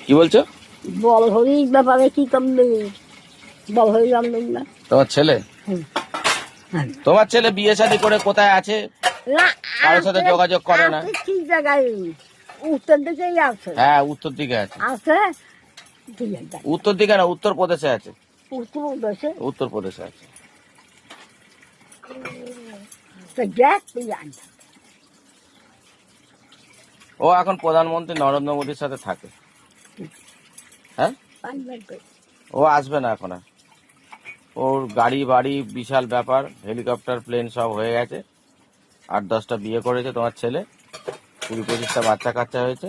কি বলছো? বল হরির ব্যাপারে কি করবে? বল হরি জানবেন না? তোমার ছেলে হুম। তোমার ছেলে বিয়ে শাদী করে কোথায় আছে? না, কারোর সাথে আছে, যোগাযোগ করে না? আছে, ঠিক জায়গায় উত্তর দিকেই আছে। হ্যাঁ, উত্তর দিকে আছে। আছে ঠিক আছে। উত্তর দিকে না, উত্তরপ্রদেশে আছে। উত্তরপ্রদেশে উত্তরপ্রদেশে আছে। তো দেখ তুই জানিস। ও এখন প্রধানমন্ত্রী নরেন্দ্র মোদীর সাথে থাকে। হ্যাঁ, ও আসবে না এখন আর। ওর গাড়ি বাড়ি বিশাল ব্যাপার, হেলিকপ্টার প্লেন সব হয়ে গেছে। 8-10টা বিয়ে করেছে তোমার ছেলে, 20-25টা বাচ্চা কাচ্চা হয়েছে।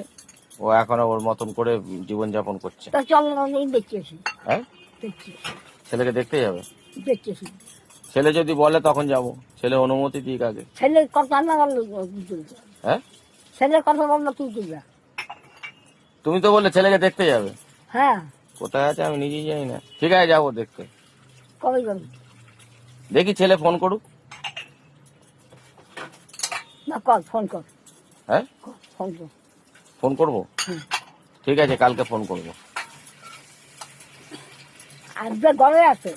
ও এখনো ওর মতন করে জীবনযাপন করছে। তা চল আমি দেখতেছি। হ্যাঁ, দেখছি ছেলেকে দেখতে যাবে? দেখতেছি। ছেলে যদি বলে তখন যাব। ছেলে অনুমতি দিক আগে। ছেলের কথা না বললো কি করবে? হ্যাঁ, ছেলের কথা বললো কি করবে? তুমি তো বললে ছেলেকে দেখতে যাবে। হ্যাঁ, কোথায় আছে আমি নিজেই জানি না। ঠিক আছে, যাবো দেখতে। কবে যাবে? দেখি ছেলে ফোন করুক। না, কর, ফোন কর। হ্যাঁ, ফোন কর। ফোন করবো। হুম। ঠিক আছে, কালকে ফোন করবো। আজকে ঘরে আছে।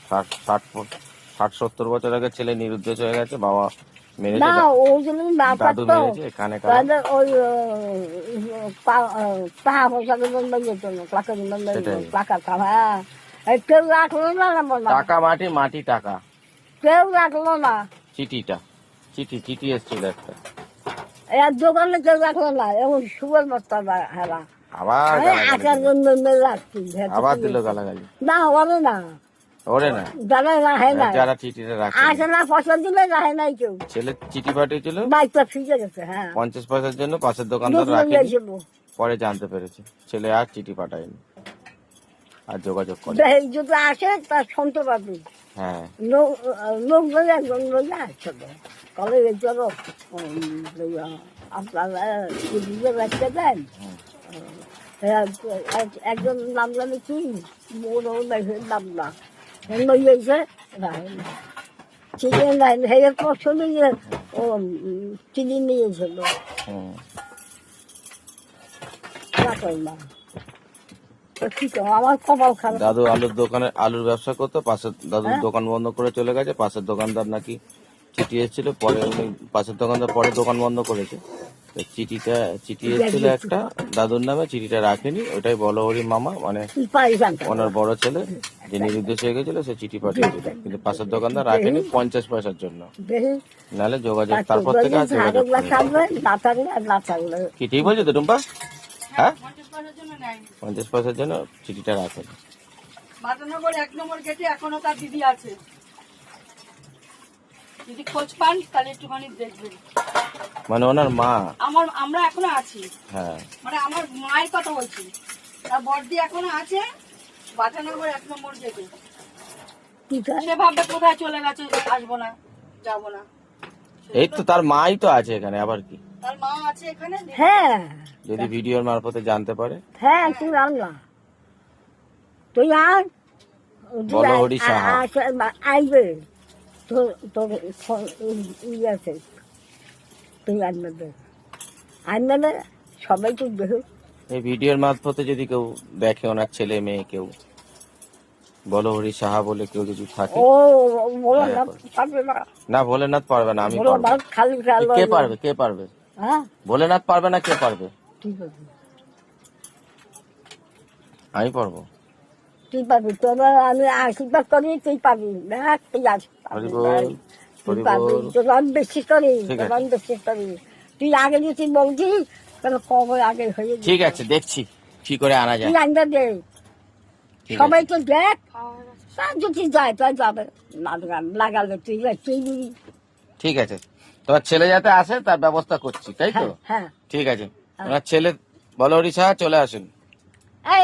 60-70 বছর আগে ছেলে নিরুদ্দেশ হয়ে গেছে। বাবা মেরেছে, না, ওই জন্য না দাদু পারতো। মেরেছে, কানে কানে। তাহলে ওই টাকা পয়সা দেবেন না, যেত না, টাকা দেবেন না, সেটাই। টাকা খাওয়া। কেউ রাখলো না, না বললাম। টাকা মাটি, মাটি টাকা। কেউ রাখলো না। চিঠি এসেছিল একটা। এর দোকানে কেউ রাখলো না, এবং সুগার বস্তা হেরা। আবার আচার জন্য রাখছি। আবার দিল গালাগালি। না, ওরে না, ওরে না, যারা রাখে না, যারা চিঠিটা রাখে। আসে না, পয়সা দিলে রাখে নাই কেউ। ছেলে চিঠি পাঠিয়েছিল বাইকটা ফিজে গেছে। হ্যাঁ, 50 পয়সার জন্য, পাশের দোকানদার রাখেনি। পরে জানতে পেরেছে ছেলে আর চিঠি পাঠায়নি, আর যোগাযোগ করে। যদি আসে তা শুনতে পারবি। হ্যাঁ, লোক বলে একজন বলে আসছে, কবে চলো আপনারা বুঝে রাখতে দেন। একজন নাম জানি কি, মনে নাম না, লইয়েছে চিকেন লাইন হেয়ের পর শুনে যে ও চিনি নিয়েছিল। না, আমার কপাল খারাপ। দাদু আলুর ব্যবসা করতো, পাশের দাদুর দোকান বন্ধ করে চলে গেছে। পাশের দোকানদার নাকি চিঠি এসেছিল, পরে উনি পাশের দোকানদার পরে দোকান বন্ধ করেছে। তো চিঠি এসেছিল একটা দাদুর নামে, চিঠিটা রাখেনি। ওটাই বলহরি মামা, মানে ওনার বড় ছেলে যে নিরুদ্দেশ হয়ে গেছিল, সে চিঠি পাঠিয়েছিল, কিন্তু পাশের দোকানদার রাখেনি 50 পয়সার জন্য। নাহলে যোগাযোগ, তারপর থেকে আর যোগাযোগ করেনি। কি ঠিক বলছো তো টুম্পা? হ্যাঁ, 50 পয়সার জন্য চিঠিটা রাখেনি। বাটানগর 1 নম্বর গেটে এখনো তার দিদি আছে। যদি খোঁজ পান তাহলে একটুখানি দেখবেন। মানে ওনার মা? আমরা এখনো আছি। হ্যাঁ, মানে আমার মায়ের কথা বলছি। তার বড়দি এখনো আছে বাটানগর 1 নম্বর গেটে। সে ভাববে কোথায় চলে গেছে, আসবো না, যাবো না। এই তো তার মাই তো আছে এখানে, আবার কি? তার মা আছে এখানে। হ্যাঁ, যদি ভিডিওর মারফতে জানতে পারে। হ্যাঁ, তুই আনলা, তুই আর বলহরি সাহা আইবে তোর আছে, তুই আনবে সবাই তো দেখো। এই ভিডিওর মারফতে যদি কেউ দেখে, ওনার ছেলে মেয়ে কেউ, বলহরি সাহা বলে কেউ যদি থাকে। ও ভোলানাথ পারবে না? না, ভোলেনাথ পারবে না, আমি পারবো। খালি কে পারবে? হ্যাঁ, ভোলেনাথ পারবে না, কে পারবে? ঠিক আছে, আমি পারবো। তুই পাবি। তোর আমি আশীর্বাদ করি, তুই পাবি। দেখ, তুই তুই পাবি। তোর বেশি করি, বেশি করি। তুই আগে যদি বলছিস তাহলে কবে আগে হয়ে। ঠিক আছে, দেখছি কি করে আনা যায়। তুই আনবে দে, সবাই তো দেখ। তা যদি যায় তাই যাবে, লাগালে তুই দিবি। ঠিক আছে, তোমার ছেলে যাতে আসে তার ব্যবস্থা করছি, তাই তো? হ্যাঁ, ঠিক আছে, ওনার ছেলে বলহরি সাহা চলে আসুন।